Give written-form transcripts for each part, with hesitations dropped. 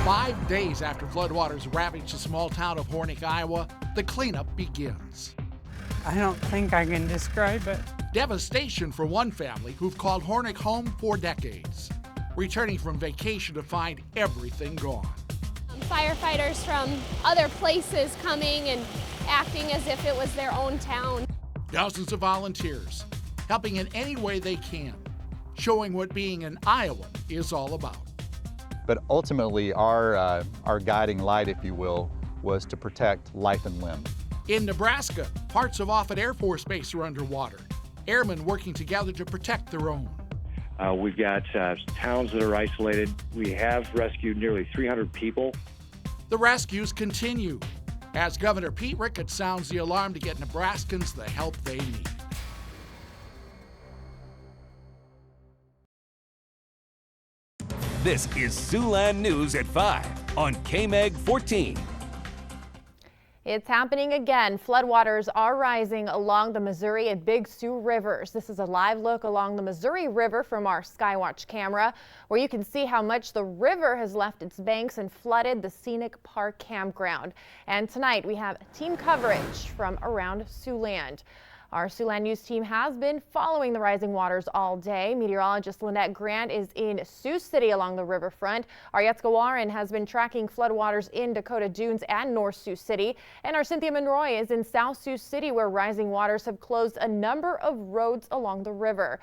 5 days after floodwaters ravaged the small town of Hornick, Iowa, the cleanup begins. I don't think I can describe it. Devastation for one family who've called Hornick home for decades, returning from vacation to find everything gone. Firefighters from other places coming and acting as if it was their own town. Dozens of volunteers helping in any way they can, showing what being an Iowan is all about. But ultimately, our guiding light, if you will, was to protect life and limb. In Nebraska, parts of Offutt Air Force Base are underwater. Airmen working together to protect their own. We've got towns that are isolated. We have rescued nearly 300 people. The rescues continue as Governor Pete Ricketts sounds the alarm to get Nebraskans the help they need. This is Siouxland News at 5 on KMEG 14. It's happening again. Floodwaters are rising along the Missouri and Big Sioux rivers. This is a live look along the Missouri River from our Skywatch camera, where you can see how much the river has left its banks and flooded the Scenic Park campground. And tonight we have team coverage from around Siouxland. Our Siouxland News team has been following the rising waters all day. Meteorologist Lynette Grant is in Sioux City along the riverfront. Our Yetzka Warren has been tracking floodwaters in Dakota Dunes and North Sioux City. And our Cynthia Monroy is in South Sioux City, where rising waters have closed a number of roads along the river.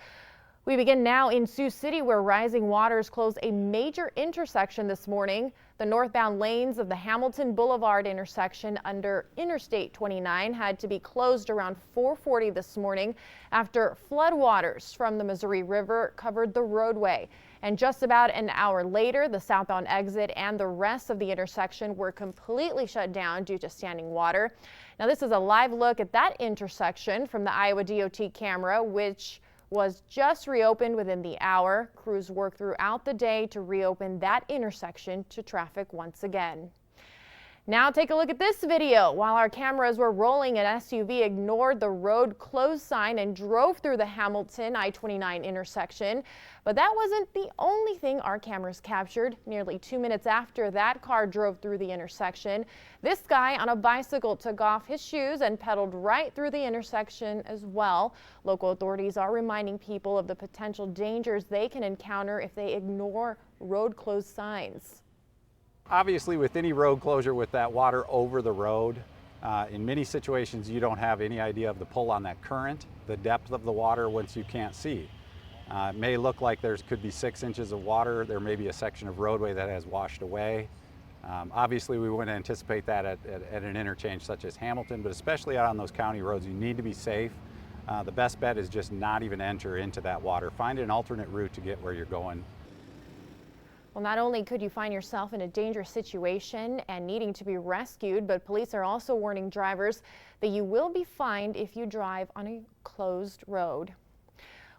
We begin now in Sioux City, where rising waters closed a major intersection this morning. The northbound lanes of the Hamilton Boulevard intersection under Interstate 29 had to be closed around 4:40 this morning after floodwaters from the Missouri River covered the roadway. And just about an hour later, the southbound exit and the rest of the intersection were completely shut down due to standing water. Now, this is a live look at that intersection from the Iowa DOT camera, which was just reopened within the hour. Crews worked throughout the day to reopen that intersection to traffic once again. Now take a look at this video. While our cameras were rolling, an SUV ignored the road closed sign and drove through the Hamilton I-29 intersection. But that wasn't the only thing our cameras captured. Nearly 2 minutes after that car drove through the intersection, this guy on a bicycle took off his shoes and pedaled right through the intersection as well. Local authorities are reminding people of the potential dangers they can encounter if they ignore road closed signs. Obviously, with any road closure with that water over the road, in many situations you don't have any idea of the pull on that current, the depth of the water once you can't see. It may look like there could be 6 inches of water. There may be a section of roadway that has washed away. Obviously, we wouldn't anticipate that at an interchange such as Hamilton, but especially out on those county roads, you need to be safe. The best bet is just not even enter into that water. Find an alternate route to get where you're going. Well, not only could you find yourself in a dangerous situation and needing to be rescued, but police are also warning drivers that you will be fined if you drive on a closed road.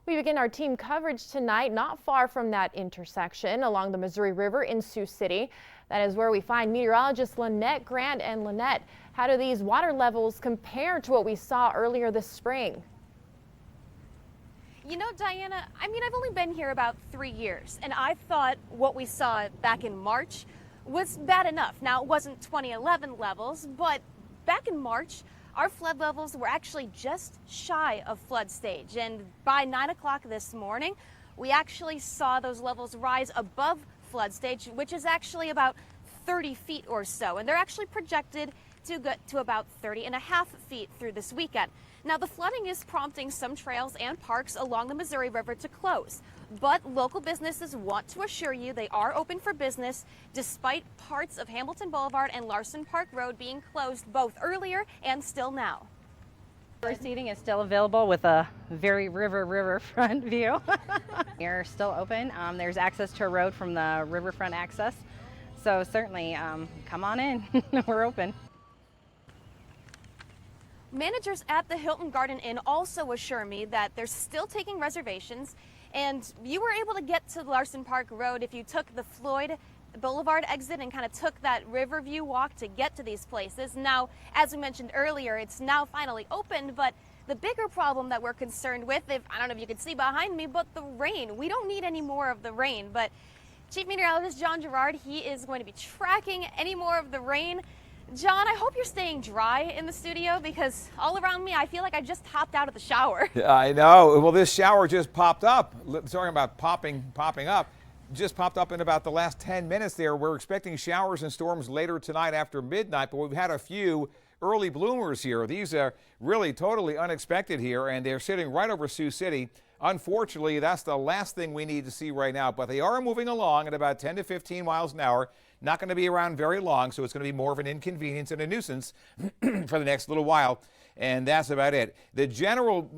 We begin our team coverage tonight not far from that intersection along the Missouri River in Sioux City. That is where we find meteorologist Lynette Grant. And Lynette, how do these water levels compare to what we saw earlier this spring? You know, Diana, I've only been here about 3 years, and I thought what we saw back in March was bad enough. Now, it wasn't 2011 levels, but back in March, our flood levels were actually just shy of flood stage. And by 9 o'clock this morning, we actually saw those levels rise above flood stage, which is actually about 30 feet or so. And they're actually projected to get to about 30.5 feet through this weekend. Now, the flooding is prompting some trails and parks along the Missouri River to close, but local businesses want to assure you they are open for business despite parts of Hamilton Boulevard and Larson Park Road being closed both earlier and still now. Seating is still available with a very riverfront view. You're still open. There's access to a road from the riverfront access, so certainly come on in. We're open. Managers at the Hilton Garden Inn also assure me that they're still taking reservations, and you were able to get to Larson Park Road if you took the Floyd Boulevard exit and kind of took that Riverview walk to get to these places. Now, as we mentioned earlier, it's now finally opened, but the bigger problem that we're concerned with, I don't know if you can see behind me, but the rain. We don't need any more of the rain, but Chief Meteorologist John Gerard, he is going to be tracking any more of the rain. John, I hope you're staying dry in the studio because all around me, I feel like I just hopped out of the shower. Yeah, I know. Well, this shower just popped up. Talking about popping up, just popped up in about the last 10 minutes there. We're expecting showers and storms later tonight after midnight, but we've had a few early bloomers here. These are really totally unexpected here, and they're sitting right over Sioux City. Unfortunately, that's the last thing we need to see right now, but they are moving along at about 10 to 15 miles an hour. Not going to be around very long, so it's going to be more of an inconvenience and a nuisance for the next little while, and that's about it. The general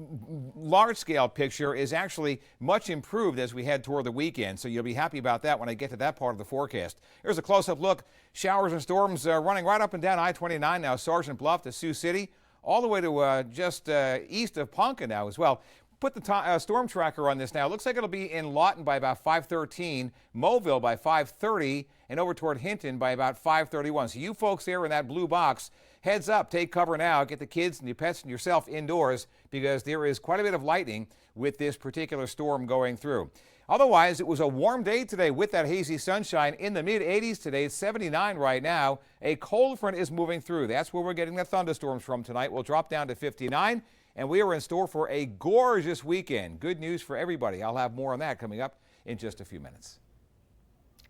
large-scale picture is actually much improved as we head toward the weekend, so you'll be happy about that when I get to that part of the forecast. Here's a close-up look. Showers and storms running right up and down I-29 now, Sergeant Bluff to Sioux City, all the way to just east of Ponca now as well. Put the storm tracker on this now. It looks like it'll be in Lawton by about 5:13, Mobile by 5:30, and over toward Hinton by about 5:31. So you folks there in that blue box, heads up, take cover now, get the kids and your pets and yourself indoors because there is quite a bit of lightning with this particular storm going through. Otherwise, it was a warm day today with that hazy sunshine in the mid-80s today. It's 79 right now. A cold front is moving through. That's where we're getting the thunderstorms from tonight. We'll drop down to 59. And we are in store for a gorgeous weekend. Good news for everybody. I'll have more on that coming up in just a few minutes.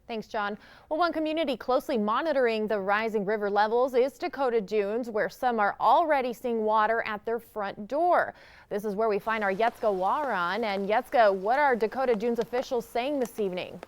Thanks, John. Well, one community closely monitoring the rising river levels is Dakota Dunes, where some are already seeing water at their front door. This is where we find our Yetzka Waran. And Yetzka, what are Dakota Dunes officials saying this evening?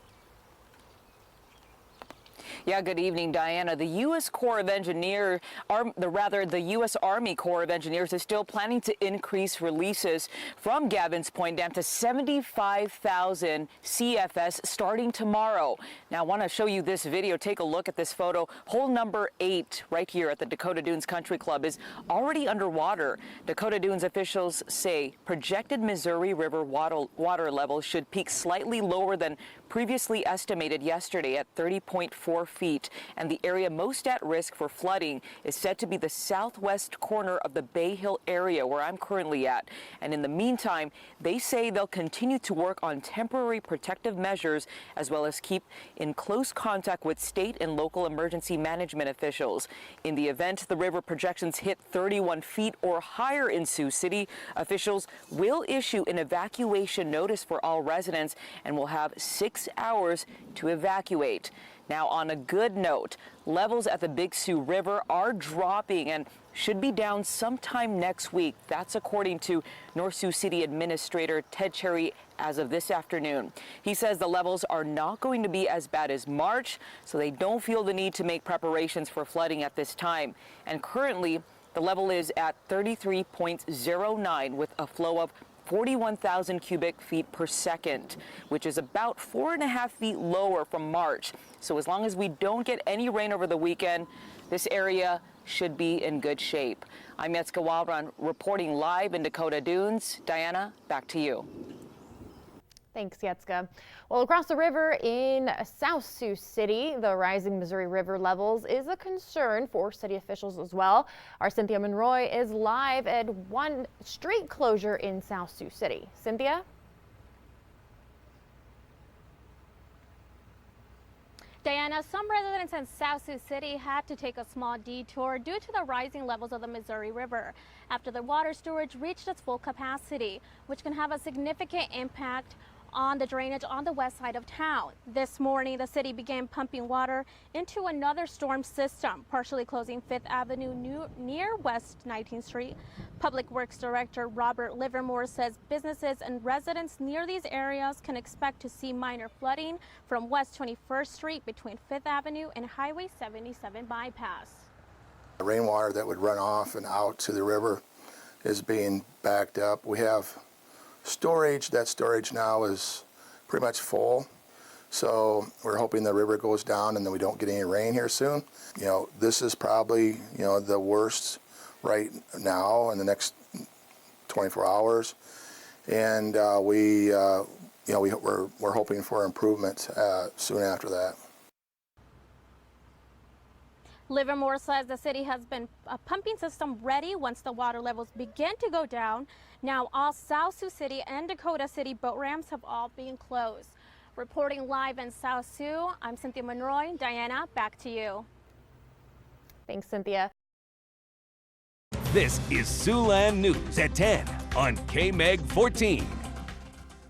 Yeah, good evening, Diana. The U.S. Corps of Engineers, the U.S. Army Corps of Engineers is still planning to increase releases from Gavin's Point Dam to 75,000 CFS starting tomorrow. Now, I want to show you this video. Take a look at this photo. Hole number 8 right here at the Dakota Dunes Country Club is already underwater. Dakota Dunes officials say projected Missouri River water levels should peak slightly lower than previously estimated yesterday at 30.4 feet, and the area most at risk for flooding is said to be the southwest corner of the Bay Hill area where I'm currently at. And in the meantime, they say they'll continue to work on temporary protective measures as well as keep in close contact with state and local emergency management officials. In the event the river projections hit 31 feet or higher in Sioux City, officials will issue an evacuation notice for all residents and will have 6 hours to evacuate. Now, on a good note, levels at the Big Sioux River are dropping and should be down sometime next week. That's according to North Sioux City Administrator Ted Cherry as of this afternoon. He says the levels are not going to be as bad as March, so they don't feel the need to make preparations for flooding at this time. And currently, the level is at 33.09 with a flow of 41,000 cubic feet per second, which is about 4.5 feet lower from March. So as long as we don't get any rain over the weekend, this area should be in good shape. I'm Yetzka Waran reporting live in Dakota Dunes. Diana, back to you. Thanks, Yetzka. Well, across the river in South Sioux City, the rising Missouri River levels is a concern for city officials as well. Our Cynthia Monroy is live at one street closure in South Sioux City. Cynthia? Diana, some residents in South Sioux City had to take a small detour due to the rising levels of the Missouri River after the water storage reached its full capacity, which can have a significant impact on the drainage on the west side of town. This morning, the city began pumping water into another storm system, partially closing 5th Avenue near West 19th Street. Public Works Director Robert Livermore says businesses and residents near these areas can expect to see minor flooding from West 21st Street between 5th Avenue and Highway 77 bypass. The rainwater that would run off and out to the river is being backed up. We have storage. That storage now is pretty much full. So we're hoping the river goes down and then we don't get any rain here soon. You know, this is probably, you know, the worst right now in the next 24 hours. And we're hoping for improvement soon after that. Livermore says the city has been a pumping system ready once the water levels begin to go down. Now, all South Sioux City and Dakota City boat ramps have all been closed. Reporting live in Sioux, I'm Cynthia Monroy. Diana, back to you. Thanks, Cynthia. This is Siouxland News at 10 on KMEG 14.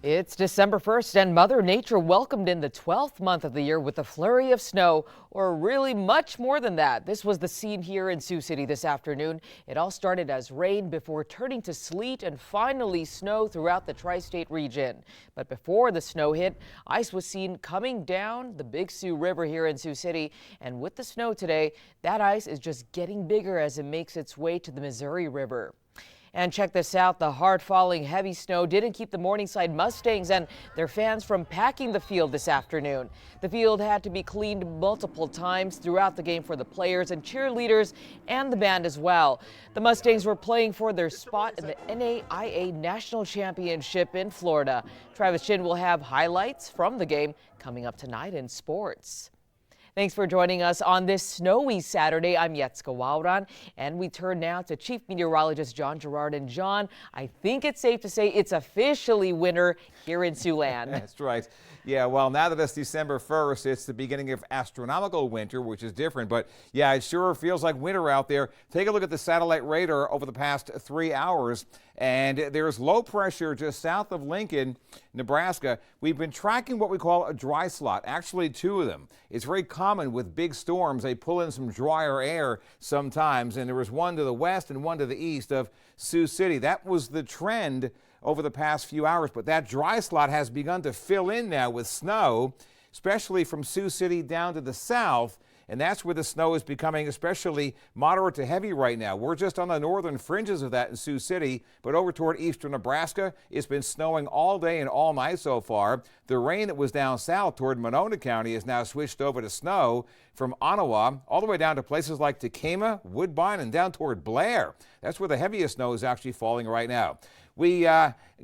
It's December 1st and Mother Nature welcomed in the 12th month of the year with a flurry of snow, or really much more than that. This was the scene here in Sioux City this afternoon. It all started as rain before turning to sleet and finally snow throughout the tri-state region. But before the snow hit, ice was seen coming down the Big Sioux River here in Sioux City. And with the snow today, that ice is just getting bigger as it makes its way to the Missouri River. And check this out, the hard-falling heavy snow didn't keep the Morningside Mustangs and their fans from packing the field this afternoon. The field had to be cleaned multiple times throughout the game for the players and cheerleaders and the band as well. The Mustangs were playing for their spot in the NAIA National Championship in Florida. Travis Chin will have highlights from the game coming up tonight in sports. Thanks for joining us on this snowy Saturday. I'm Yetska Wauran, and we turn now to Chief Meteorologist John Gerard. And John, I think it's safe to say it's officially winter here in Siouxland. That's right. Yeah, well, now that it's December 1st, it's the beginning of astronomical winter, which is different. But yeah, it sure feels like winter out there. Take a look at the satellite radar over the past 3 hours. And there's low pressure just south of Lincoln, Nebraska. We've been tracking what we call a dry slot, actually 2 of them. It's very common with big storms. They pull in some drier air sometimes, and there was one to the west and one to the east of Sioux City. That was the trend over the past few hours, but that dry slot has begun to fill in now with snow, especially from Sioux City down to the south. And that's where the snow is becoming especially moderate to heavy right now. We're just on the northern fringes of that in Sioux City, but over toward eastern Nebraska, it's been snowing all day and all night so far. The rain that was down south toward Monona County is now switched over to snow from Ottawa all the way down to places like Tacoma, Woodbine, and down toward Blair. That's where the heaviest snow is actually falling right now. We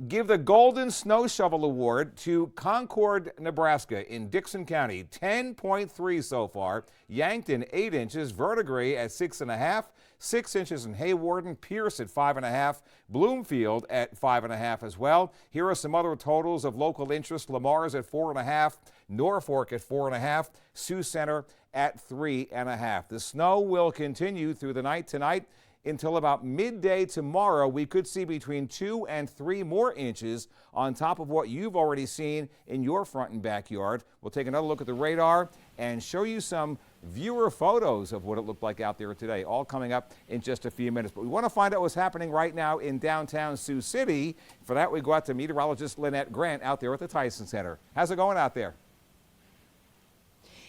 give the Golden Snow Shovel Award to Concord, Nebraska in Dixon County, 10.3 so far. Yankton, 8 inches. Verdigris at 6.5. 6 inches in Haywarden. Pierce at 5.5. Bloomfield at 5.5 as well. Here are some other totals of local interest. Lamar's at 4.5. Norfolk at 4.5. Sioux Center at 3.5. The snow will continue through the night tonight. Until about midday tomorrow, we could see between 2 and 3 more inches on top of what you've already seen in your front and backyard. We'll take another look at the radar and show you some viewer photos of what it looked like out there today, all coming up in just a few minutes. But we want to find out what's happening right now in downtown Sioux City. For that, we go out to meteorologist Lynette Grant out there at the Tyson Center. How's it going out there?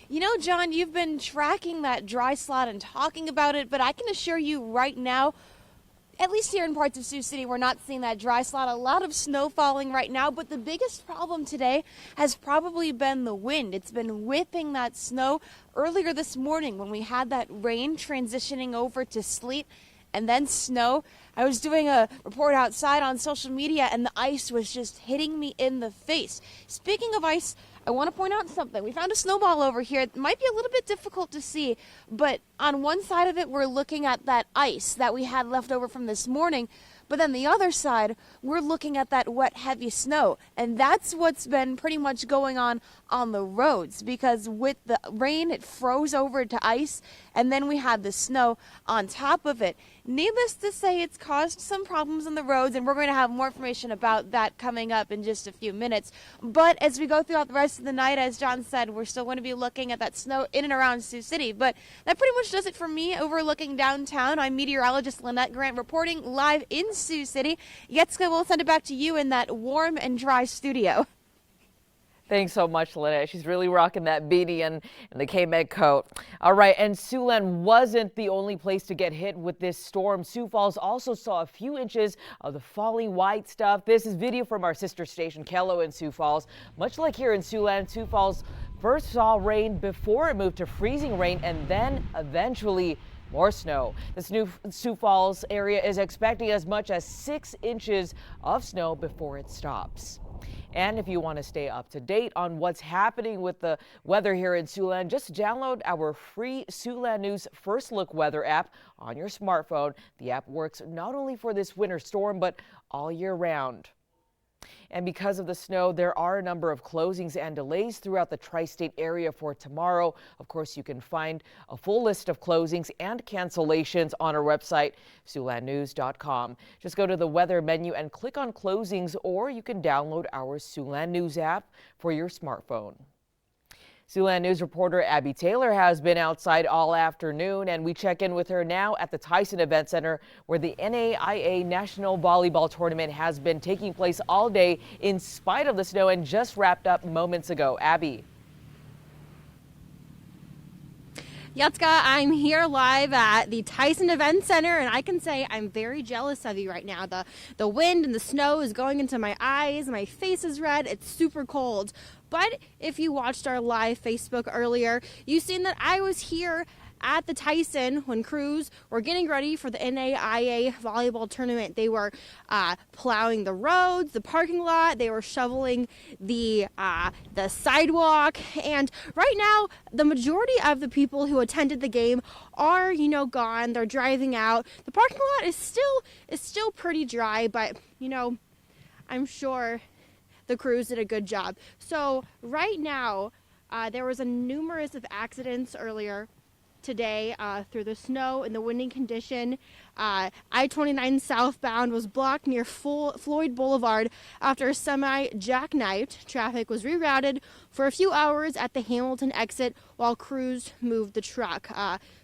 You know, John, you've been tracking that dry slot and talking about it, but I can assure you right now, at least here in parts of Sioux City, we're not seeing that dry slot. A lot of snow falling right now, but the biggest problem today has probably been the wind. It's been whipping that snow. Earlier this morning when we had that rain transitioning over to sleet and then snow, I was doing a report outside on social media and the ice was just hitting me in the face. Speaking of ice, I want to point out something. We found a snowball over here. It might be a little bit difficult to see, but on one side of it, we're looking at that ice that we had left over from this morning. But then the other side, we're looking at that wet, heavy snow. And that's what's been pretty much going on the roads, because with the rain, it froze over to ice, and then we had the snow on top of it. Needless to say, it's caused some problems on the roads, and we're going to have more information about that coming up in just a few minutes. But as we go throughout the rest of the night, as John said, we're still going to be looking at that snow in and around Sioux City. But that pretty much does it for me overlooking downtown. I'm meteorologist Lynette Grant reporting live in Sioux City. Yetska, we'll send it back to you in that warm and dry studio. Thanks so much, Lynette. She's really rocking that beanie and the KMEG coat. All right, and Siouxland wasn't the only place to get hit with this storm. Sioux Falls also saw a few inches of the falling white stuff. This is video from our sister station, Kello in Sioux Falls. Much like here in Siouxland, Sioux Falls first saw rain before it moved to freezing rain and then eventually more snow. This new Sioux Falls area is expecting as much as 6 inches of snow before it stops. And if you want to stay up to date on what's happening with the weather here in Siouxland, just download our free Siouxland News First Look Weather app on your smartphone. The app works not only for this winter storm, but all year round. And because of the snow, there are a number of closings and delays throughout the tri-state area for tomorrow. Of course, you can find a full list of closings and cancellations on our website, Siouxlandnews.com. Just go to the weather menu and click on closings, or you can download our Siouxland News app for your smartphone. Siouxland News reporter Abby Taylor has been outside all afternoon, and we check in with her now at the Tyson Event Center, where the NAIA National Volleyball Tournament has been taking place all day in spite of the snow and just wrapped up moments ago. Abby. Yatska, I'm here live at the Tyson Event Center, and I can say I'm very jealous of you right now. The wind and the snow is going into my eyes. My face is red. It's super cold. But if you watched our live Facebook earlier, you've seen that I was here at the Tyson when crews were getting ready for the NAIA volleyball tournament. They were plowing the roads, the parking lot. They were shoveling the sidewalk. And right now, the majority of the people who attended the game are, gone. They're driving out. The parking lot is still pretty dry, but, I'm sure the crews did a good job. So right now, there was a numerous of accidents earlier today through the snow and the winding condition. I-29 southbound was blocked near Floyd Boulevard after a semi jackknifed. Traffic was rerouted for a few hours at the Hamilton exit while crews moved the truck.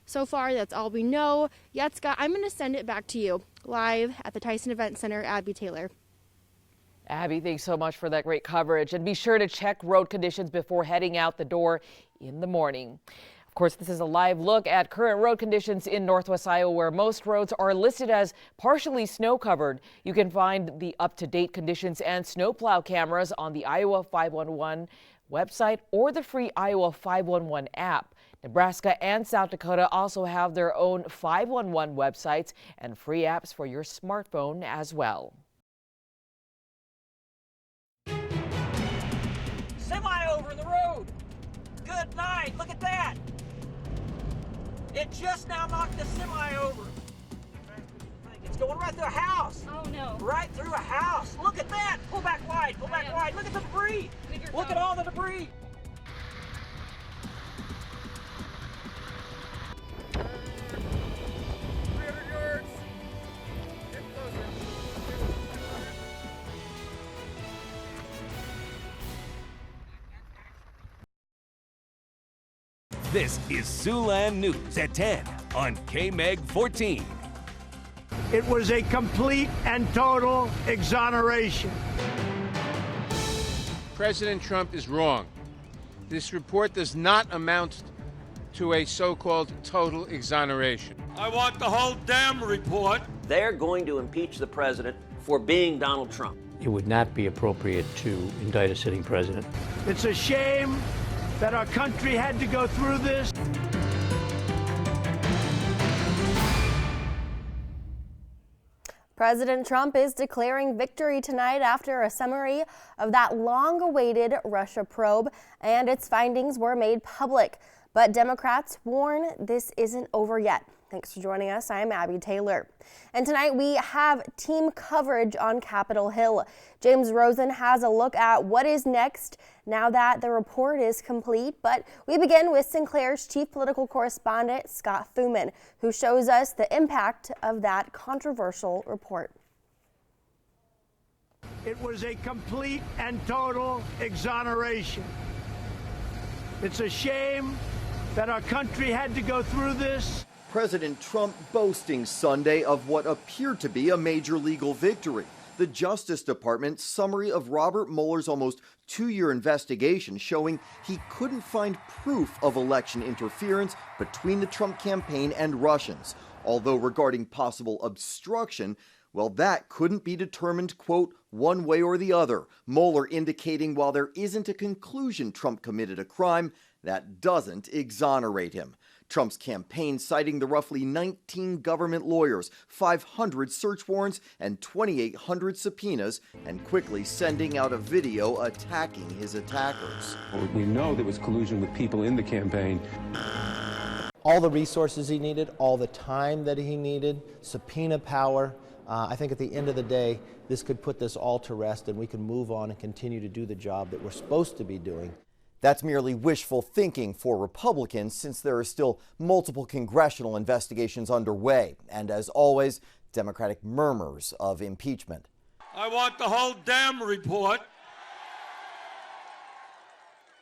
So far, that's all we know. Yatska, I'm going to send it back to you live at the Tyson Event Center. Abby Taylor. Abby, thanks so much for that great coverage. And be sure to check road conditions before heading out the door in the morning. Of course, this is a live look at current road conditions in Northwest Iowa, where most roads are listed as partially snow covered. You can find the up-to-date conditions and snowplow cameras on the Iowa 511 website or the free Iowa 511 app. Nebraska and South Dakota also have their own 511 websites and free apps for your smartphone as well. Semi over the road. Good night. Look at that. It just now knocked the semi over. It's going right through a house. Oh no. Right through a house. Look at that. Pull back wide. Pull back wide. Look at the debris. Look at all the debris. This is Siouxland News at 10 on KMEG 14. It was a complete and total exoneration. President Trump is wrong. This report does not amount to a so-called total exoneration. I want the whole damn report. They're going to impeach the president for being Donald Trump. It would not be appropriate to indict a sitting president. It's a shame that our country had to go through this. President Trump is declaring victory tonight after a summary of that long-awaited Russia probe, and its findings were made public. But Democrats warn this isn't over yet. Thanks for joining us. I'm Abby Taylor. And tonight we have team coverage on Capitol Hill. James Rosen has a look at what is next now that the report is complete. But we begin with Sinclair's chief political correspondent, Scott Thuman, who shows us the impact of that controversial report. It was a complete and total exoneration. It's a shame that our country had to go through this. President Trump boasting Sunday of what appeared to be a major legal victory. The Justice Department's summary of Robert Mueller's almost two-year investigation showing he couldn't find proof of election interference between the Trump campaign and Russians. Although regarding possible obstruction, well, that couldn't be determined, quote, one way or the other. Mueller indicating while there isn't a conclusion Trump committed a crime, that doesn't exonerate him. Trump's campaign citing the roughly 19 government lawyers, 500 search warrants, and 2,800 subpoenas, and quickly sending out a video attacking his attackers. We know there was collusion with people in the campaign. All the resources he needed, all the time that he needed, subpoena power, I think at the end of the day, this could put this all to rest and we can move on and continue to do the job that we're supposed to be doing. That's merely wishful thinking for Republicans, since there are still multiple congressional investigations underway, and as always, Democratic murmurs of impeachment. I want the whole damn report,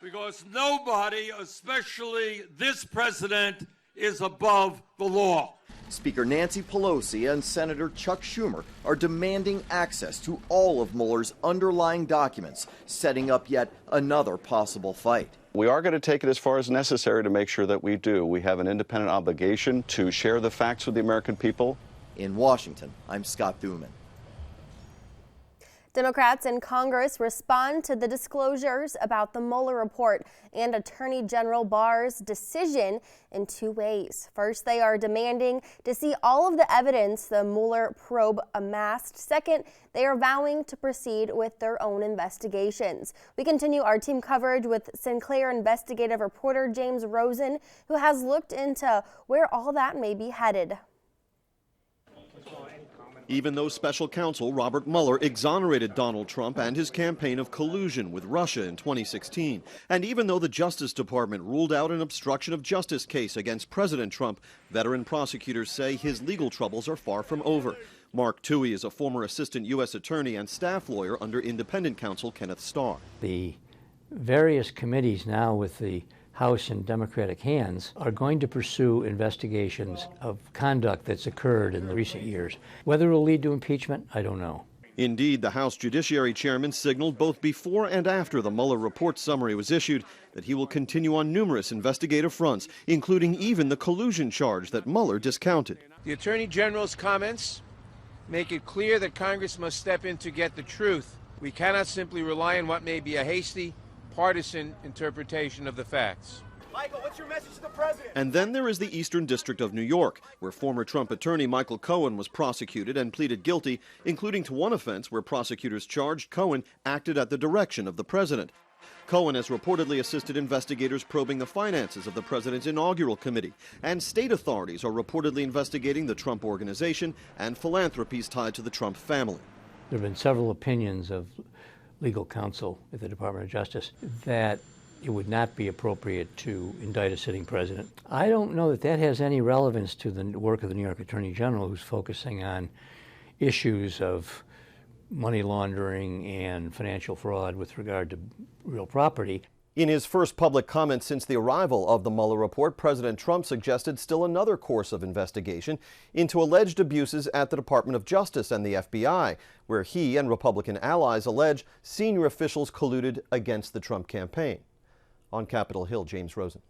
because nobody, especially this president, is above the law. Speaker Nancy Pelosi and Senator Chuck Schumer are demanding access to all of Mueller's underlying documents, setting up yet another possible fight. We are going to take it as far as necessary to make sure that we do. We have an independent obligation to share the facts with the American people. In Washington, I'm Scott Thuman. Democrats in Congress respond to the disclosures about the Mueller report and Attorney General Barr's decision in two ways. First, they are demanding to see all of the evidence the Mueller probe amassed. Second, they are vowing to proceed with their own investigations. We continue our team coverage with Sinclair investigative reporter James Rosen, who has looked into where all that may be headed. Even though special counsel Robert Mueller exonerated Donald Trump and his campaign of collusion with Russia in 2016, and even though the Justice Department ruled out an obstruction of justice case against President Trump, veteran prosecutors say his legal troubles are far from over. Mark Toohey is a former assistant U.S. attorney and staff lawyer under independent counsel Kenneth Starr. The various committees now with the House in Democratic hands are going to pursue investigations of conduct that's occurred in the recent years. Whether it will lead to impeachment, I don't know. Indeed, the House Judiciary Chairman signaled both before and after the Mueller report summary was issued that he will continue on numerous investigative fronts, including even the collusion charge that Mueller discounted. The Attorney General's comments make it clear that Congress must step in to get the truth. We cannot simply rely on what may be a hasty, partisan interpretation of the facts. Michael, what's your message to the president? And then there is the Eastern District of New York, where former Trump attorney Michael Cohen was prosecuted and pleaded guilty, including to one offense where prosecutors charged Cohen acted at the direction of the president. Cohen has reportedly assisted investigators probing the finances of the president's inaugural committee, and state authorities are reportedly investigating the Trump Organization and philanthropies tied to the Trump family. There have been several opinions of legal counsel at the Department of Justice that it would not be appropriate to indict a sitting president. I don't know that that has any relevance to the work of the New York Attorney General, who's focusing on issues of money laundering and financial fraud with regard to real property. In his first public comment since the arrival of the Mueller report, President Trump suggested still another course of investigation into alleged abuses at the Department of Justice and the FBI, where he and Republican allies allege senior officials colluded against the Trump campaign. On Capitol Hill, James Rosen.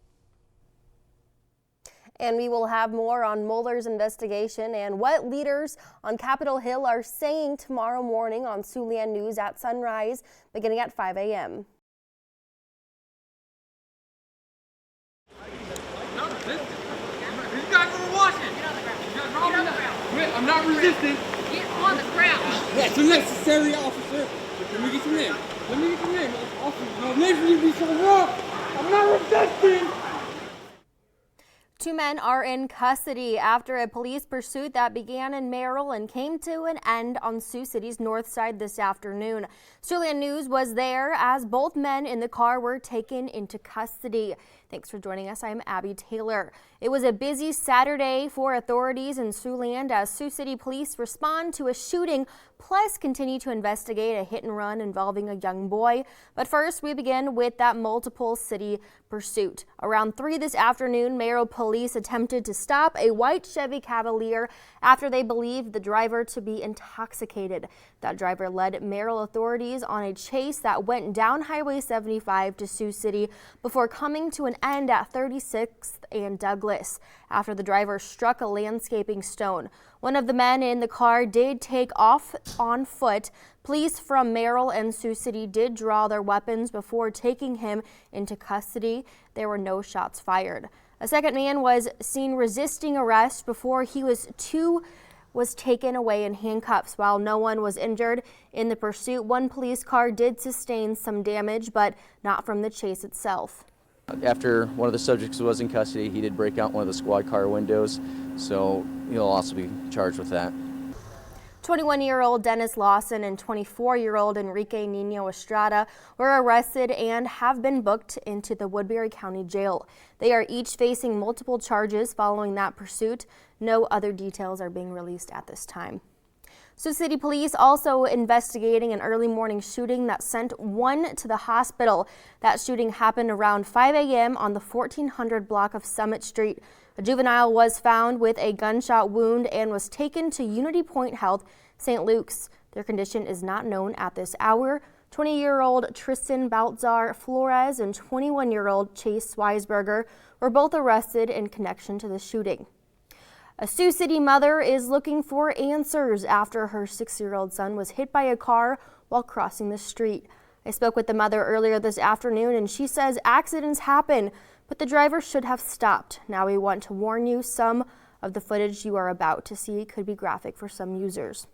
And we will have more on Mueller's investigation and what leaders on Capitol Hill are saying tomorrow morning on Siouxland News at sunrise, beginning at 5 a.m. I'm not resisting. Get on the ground. That's a necessary, officer. Let me get your name. Let me get your name, officer. No, name you be so rough. I'm not resisting. Two men are in custody after a police pursuit that began in Merrill and came to an end on Sioux City's north side this afternoon. Siouxland News was there as both men in the car were taken into custody. Thanks for joining us. I'm Abby Taylor. It was a busy Saturday for authorities in Siouxland as Sioux City police respond to a shooting, plus continue to investigate a hit and run involving a young boy. But first, we begin with that multiple city pursuit. Around 3 this afternoon, Merrill police attempted to stop a white Chevy Cavalier after they believed the driver to be intoxicated. That driver led Merrill authorities on a chase that went down Highway 75 to Sioux City before coming to an end at 36th and Douglas after the driver struck a landscaping stone. One of the men in the car did take off on foot. Police from Merrill and Sioux City did draw their weapons before taking him into custody. There were no shots fired. A second man was seen resisting arrest before he was taken away in handcuffs. While no one was injured in the pursuit, one police car did sustain some damage, but not from the chase itself. After one of the subjects was in custody, he did break out one of the squad car windows, so he'll also be charged with that. 21-year-old Dennis Lawson and 24-year-old Enrique Nino Estrada were arrested and have been booked into the Woodbury County Jail. They are each facing multiple charges following that pursuit. No other details are being released at this time. Sioux City Police also investigating an early morning shooting that sent one to the hospital. That shooting happened around 5 a.m. on the 1400 block of Summit Street. A juvenile was found with a gunshot wound and was taken to Unity Point Health, St. Luke's. Their condition is not known at this hour. 20-year-old Tristan Baltzar Flores and 21-year-old Chase Weisberger were both arrested in connection to the shooting. A Sioux City mother is looking for answers after her 6-year-old son was hit by a car while crossing the street. I spoke with the mother earlier this afternoon, and she says accidents happen, but the driver should have stopped. Now we want to warn you, some of the footage you are about to see could be graphic for some users.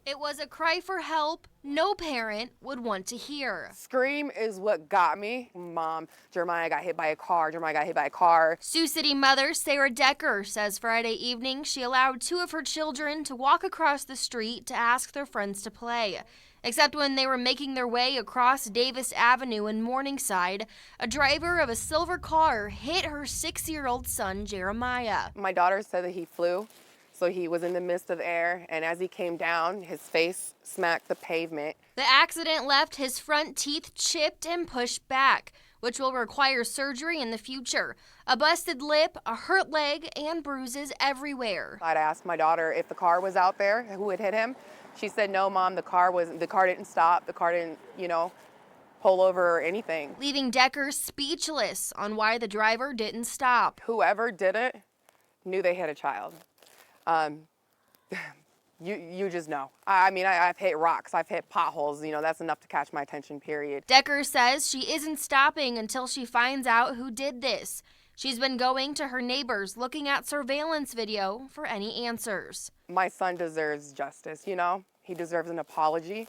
It was a cry for help no parent would want to hear. Scream is what got me. Mom, Jeremiah got hit by a car. Jeremiah got hit by a car. Sioux City mother Sarah Decker says Friday evening she allowed 2 of her children to walk across the street to ask their friends to play. Except when they were making their way across Davis Avenue in Morningside, a driver of a silver car hit her 6-year-old son, Jeremiah. My daughter said that he flew. So he was in the midst of air, and as he came down, his face smacked the pavement. The accident left his front teeth chipped and pushed back, which will require surgery in the future. A busted lip, a hurt leg, and bruises everywhere. I'd asked my daughter if the car was out there, who had hit him. She said, no, Mom, the car didn't stop. The car didn't, pull over or anything. Leaving Decker speechless on why the driver didn't stop. Whoever did it knew they hit a child. You just know. I mean, I've hit rocks, I've hit potholes, that's enough to catch my attention, period. Decker says she isn't stopping until she finds out who did this. She's been going to her neighbors, looking at surveillance video for any answers. My son deserves justice, He deserves an apology.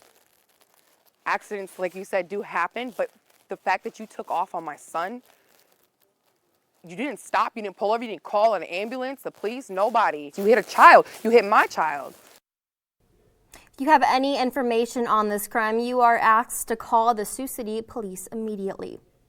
Accidents, like you said, do happen, but the fact that you took off on my son, you didn't stop, you didn't pull over, you didn't call an ambulance, the police, nobody. You hit a child, you hit my child. If you have any information on this crime, you are asked to call the Sioux City Police immediately.